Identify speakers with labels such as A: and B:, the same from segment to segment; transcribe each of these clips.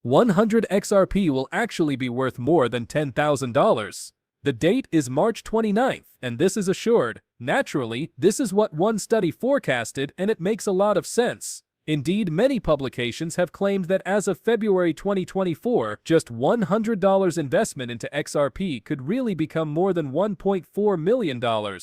A: 100 XRP will actually be worth more than $10,000. The date is March 29th, and this is assured. Naturally, this is what one study forecasted, and it makes a lot of sense. Indeed, many publications have claimed that as of February 2024, just $100 investment into XRP could really become more than $1.4 million.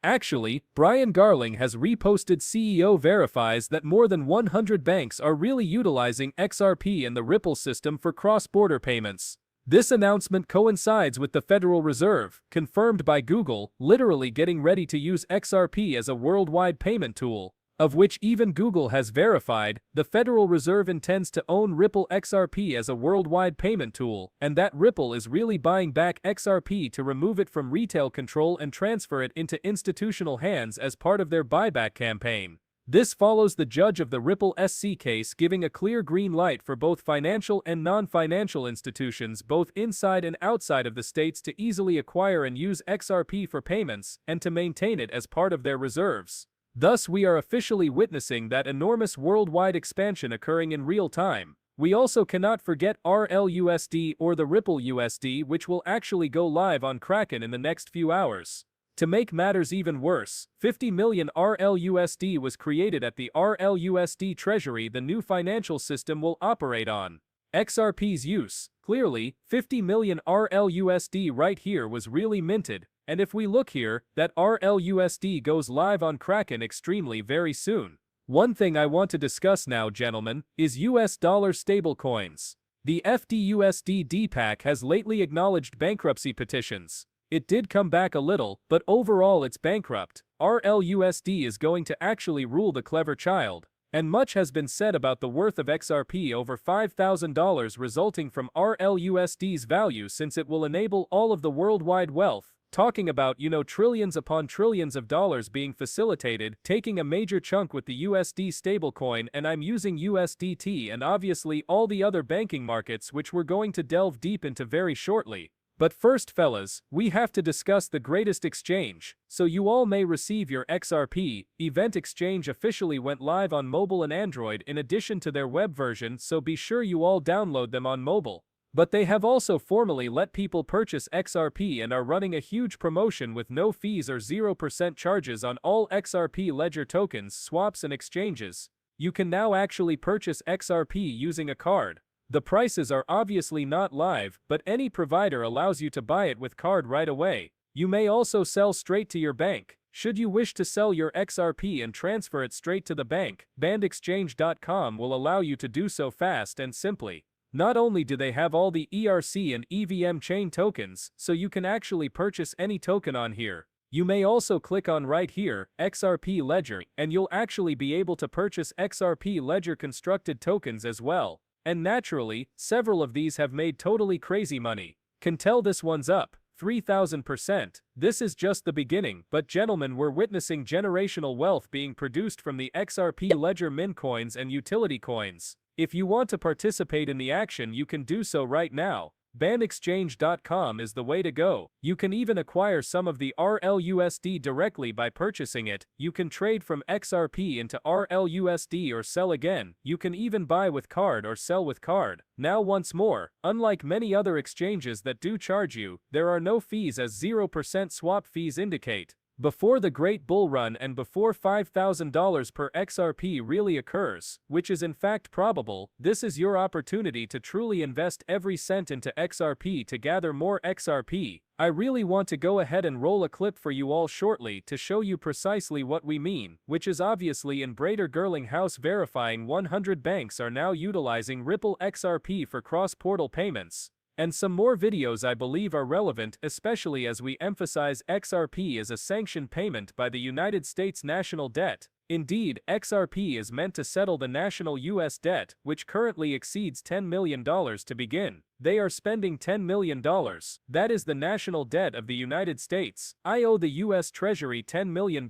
A: Actually, Brian Garling has reposted CEO verifies that more than 100 banks are really utilizing XRP and the Ripple system for cross-border payments. This announcement coincides with the Federal Reserve, confirmed by Google, literally getting ready to use XRP as a worldwide payment tool, of which even Google has verified. The Federal Reserve intends to own Ripple XRP as a worldwide payment tool, and that Ripple is really buying back XRP to remove it from retail control and transfer it into institutional hands as part of their buyback campaign. This follows the judge of the Ripple SC case giving a clear green light for both financial and non-financial institutions both inside and outside of the states to easily acquire and use XRP for payments and to maintain it as part of their reserves. Thus, we are officially witnessing that enormous worldwide expansion occurring in real time. We also cannot forget RLUSD or the Ripple USD, which will actually go live on Kraken in the next few hours. To make matters even worse, 50 million RLUSD was created at the RLUSD treasury the new financial system will operate on. XRP's use, clearly, 50 million RLUSD right here was really minted, and if we look here, that RLUSD goes live on Kraken extremely very soon. One thing I want to discuss now, gentlemen, is US dollar stablecoins. The FDUSD depeg has lately acknowledged bankruptcy petitions. It did come back a little, but overall it's bankrupt. RLUSD is going to actually rule the clever child. And much has been said about the worth of XRP over $5,000 resulting from RLUSD's value, since it will enable all of the worldwide wealth. Talking about, trillions upon trillions of dollars being facilitated, taking a major chunk with the USD stablecoin, and I'm using USDT and obviously all the other banking markets which we're going to delve deep into very shortly. But first, fellas, we have to discuss the greatest exchange. So you all may receive your XRP. Event Exchange officially went live on mobile and Android in addition to their web version, so be sure you all download them on mobile. But they have also formally let people purchase XRP and are running a huge promotion with no fees or 0% charges on all XRP ledger tokens, swaps and exchanges. You can now actually purchase XRP using a card. The prices are obviously not live, but any provider allows you to buy it with card right away. You may also sell straight to your bank. Should you wish to sell your XRP and transfer it straight to the bank, bandexchange.com will allow you to do so fast and simply. Not only do they have all the ERC and EVM chain tokens, so you can actually purchase any token on here. You may also click on right here, XRP Ledger, and you'll actually be able to purchase XRP Ledger constructed tokens as well. And naturally, several of these have made totally crazy money. Can tell this one's up 3,000%. This is just the beginning, but gentlemen, we're witnessing generational wealth being produced from the XRP Ledger mint coins and utility coins. If you want to participate in the action, you can do so right now. Bandexchange.com is the way to go. You can even acquire some of the RLUSD directly by purchasing it. You can trade from XRP into RLUSD or sell again. You can even buy with card or sell with card. Now once more, unlike many other exchanges that do charge you, there are no fees as 0% swap fees indicate. Before the great bull run and before $5,000 per XRP really occurs, which is in fact probable, this is your opportunity to truly invest every cent into XRP to gather more XRP. I really want to go ahead and roll a clip for you all shortly to show you precisely what we mean, which is obviously in Brader Gerling House verifying 100 banks are now utilizing Ripple XRP for cross-portal payments. And some more videos I believe are relevant, especially as we emphasize XRP as a sanctioned payment by the United States national debt. Indeed, XRP is meant to settle the national US debt, which currently exceeds $10 million to begin. They are spending $10 million. That is the national debt of the United States. I owe the US Treasury $10 million.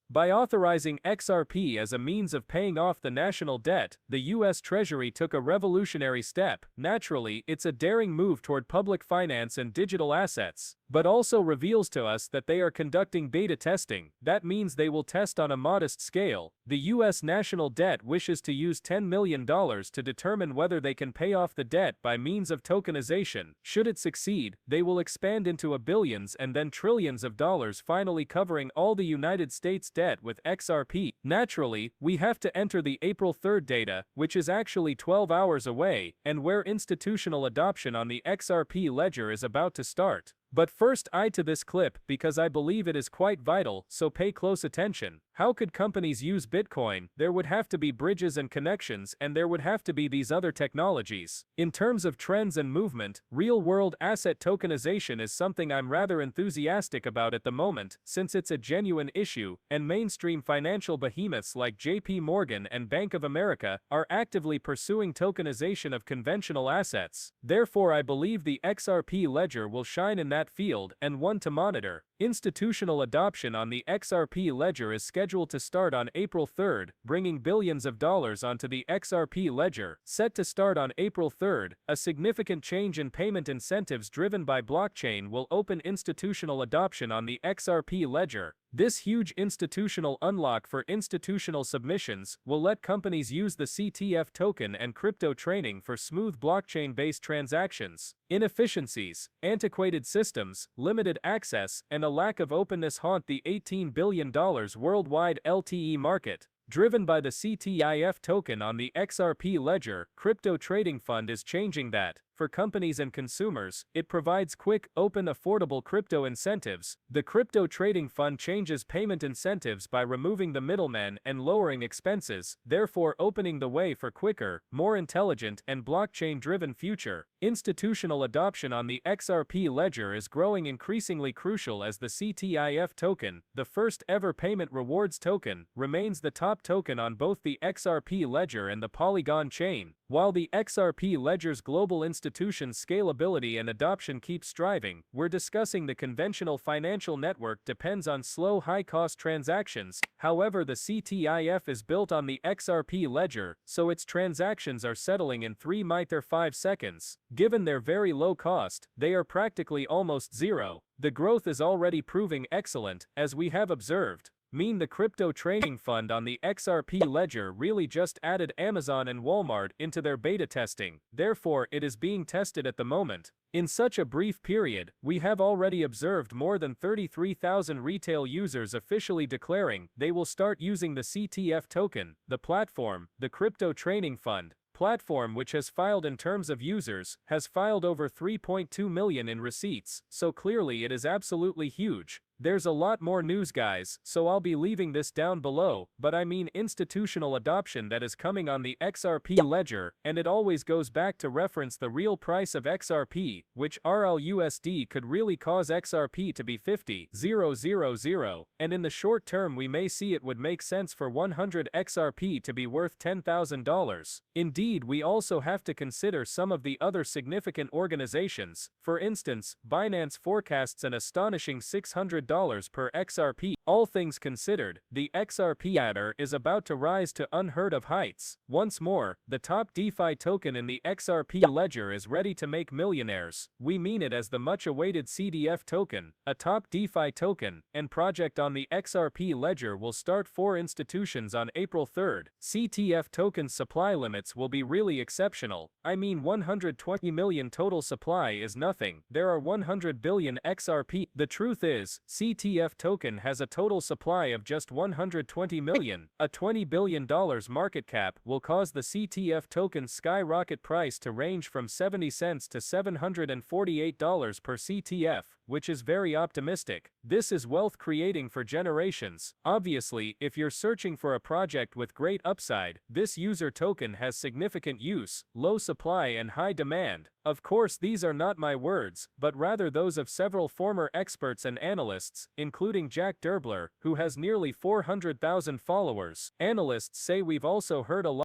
A: By authorizing XRP as a means of paying off the national debt, the US Treasury took a revolutionary step. Naturally, it's a daring move toward public finance and digital assets, but also reveals to us that they are conducting beta testing. That means they will test on a modest scale. The US national debt wishes to use $10 million to determine whether they can pay off the debt by means of tokenization. Should it succeed, they will expand into billions and then trillions of dollars, finally covering all the United States debt with XRP. Naturally, we have to enter the April 3rd data, which is actually 12 hours away, and where institutional adoption on the XRP ledger is about to start. But first, eye to this clip because I believe it is quite vital, so pay close attention. How could companies use Bitcoin? There would have to be bridges and connections, and there would have to be these other technologies. In terms of trends and movement, real-world asset tokenization is something I'm rather enthusiastic about at the moment, since it's a genuine issue, and mainstream financial behemoths like JP Morgan and Bank of America are actively pursuing tokenization of conventional assets. Therefore, I believe the XRP ledger will shine in that field, and one to monitor. Institutional adoption on the XRP ledger is scheduled to start on April 3rd, bringing billions of dollars onto the XRP ledger. Set to start on April 3rd, a significant change in payment incentives driven by blockchain will open institutional adoption on the XRP ledger. This huge institutional unlock for institutional submissions will let companies use the CTF token and crypto trading for smooth blockchain-based transactions. Inefficiencies, antiquated systems, limited access, and a lack of openness haunt the $18 billion worldwide LTE market. Driven by the CTIF token on the XRP ledger, Crypto Trading Fund is changing that. For companies and consumers, it provides quick, open, affordable crypto incentives. The Crypto Trading Fund changes payment incentives by removing the middlemen and lowering expenses, therefore opening the way for quicker, more intelligent, and blockchain-driven future. Institutional adoption on the XRP ledger is growing increasingly crucial as the CTIF token, the first ever payment rewards token, remains the top token on both the XRP ledger and the Polygon chain. While the XRP ledger's global institution scalability and adoption keep striving, we're discussing the conventional financial network depends on slow high-cost transactions. However, the CTIF is built on the XRP ledger, so its transactions are settling in 3.5 seconds. Given their very low cost, they are practically almost zero. The growth is already proving excellent, as we have observed. The Crypto Trading Fund on the XRP ledger really just added Amazon and Walmart into their beta testing, therefore it is being tested at the moment. In such a brief period, we have already observed more than 33,000 retail users officially declaring they will start using the CTF token. The platform, the Crypto Trading Fund platform, which has filed in terms of users, has filed over 3.2 million in receipts, so clearly it is absolutely huge. There's a lot more news, guys, so I'll be leaving this down below, but I mean institutional adoption that is coming on the XRP ledger, and it always goes back to reference the real price of XRP, which RLUSD could really cause XRP to be 50,000, and in the short term we may see it would make sense for 100 XRP to be worth $10,000. Indeed, we also have to consider some of the other significant organizations. For instance, Binance forecasts an astonishing $600 per XRP. All things considered, the XRP adder is about to rise to unheard of heights. Once more, the top DeFi token in the XRP ledger is ready to make millionaires. We mean it as the much-awaited CDF token, a top DeFi token, and project on the XRP ledger will start for institutions on April 3rd. CTF token supply limits will be really exceptional. I mean 120 million total supply is nothing. There are 100 billion XRP. The truth is, CTF token has a total supply of just 120 million. A $20 billion market cap will cause the CTF token's skyrocket price to range from 70 cents to $748 per CTF, which is very optimistic. This is wealth creating for generations. Obviously, if you're searching for a project with great upside, this user token has significant use, low supply and high demand. Of course, these are not my words, but rather those of several former experts and analysts, including Jack Derbler, who has nearly 400,000 followers. Analysts say we've also heard a lot